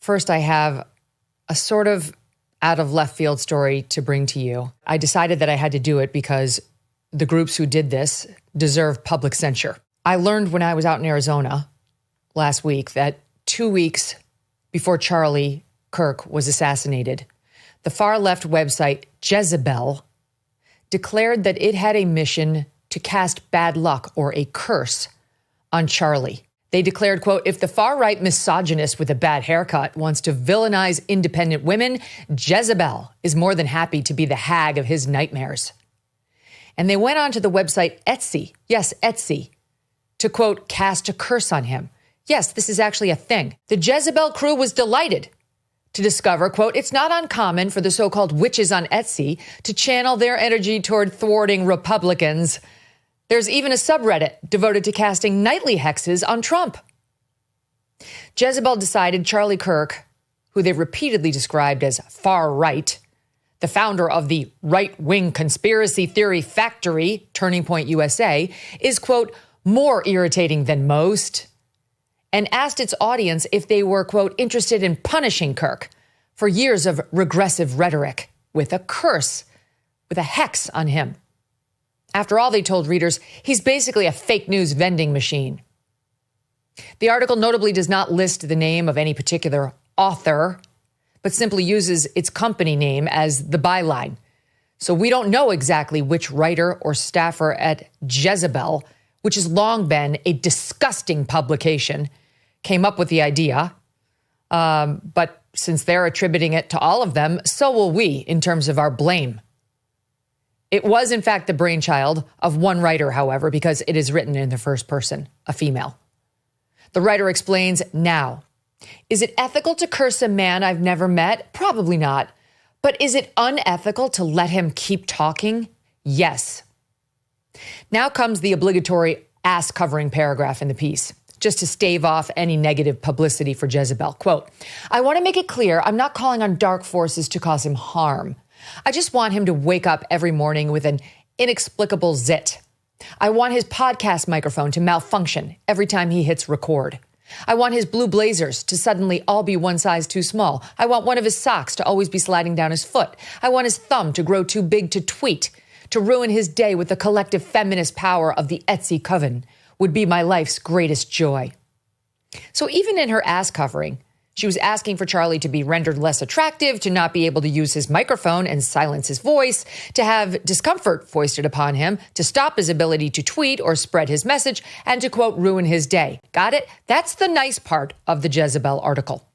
First, I have a sort of out of left field story to bring to you. I decided that I had to do it because the groups who did this deserve public censure. I learned when I was out in Arizona last week that 2 weeks before Charlie Kirk was assassinated, the far-left website Jezebel declared that it had a mission to cast bad luck or a curse on Charlie. They declared, quote, if the far-right misogynist with a bad haircut wants to villainize independent women, Jezebel is more than happy to be the hag of his nightmares. And they went on to the website Etsy, yes, Etsy, to, quote, cast a curse on him. Yes, this is actually a thing. The Jezebel crew was delighted to discover, quote, it's not uncommon for the so-called witches on Etsy to channel their energy toward thwarting Republicans. There's even a subreddit devoted to casting nightly hexes on Trump. Jezebel decided Charlie Kirk, who they've repeatedly described as far right, the founder of the right-wing conspiracy theory factory, Turning Point USA, is, quote, more irritating than most, and asked its audience if they were, quote, interested in punishing Kirk for years of regressive rhetoric with a curse, with a hex on him. After all, they told readers, he's basically a fake news vending machine. The article notably does not list the name of any particular author, but simply uses its company name as the byline. So we don't know exactly which writer or staffer at Jezebel, which has long been a disgusting publication, came up with the idea. But since they're attributing it to all of them, so will we in terms of our blame. It was, in fact, the brainchild of one writer, however, because it is written in the first person, a female. The writer explains now, is it ethical to curse a man I've never met? Probably not. But is it unethical to let him keep talking? Yes. Now comes the obligatory ass-covering paragraph in the piece, just to stave off any negative publicity for Jezebel. Quote, I want to make it clear I'm not calling on dark forces to cause him harm. I just want him to wake up every morning with an inexplicable zit. I want his podcast microphone to malfunction every time he hits record. I want his blue blazers to suddenly all be one size too small. I want one of his socks to always be sliding down his foot. I want his thumb to grow too big to tweet, to ruin his day with the collective feminist power of the Etsy coven would be my life's greatest joy. So even in her ass covering, she was asking for Charlie to be rendered less attractive, to not be able to use his microphone and silence his voice, to have discomfort foisted upon him, to stop his ability to tweet or spread his message, and to, quote, ruin his day. Got it? That's the nice part of the Jezebel article.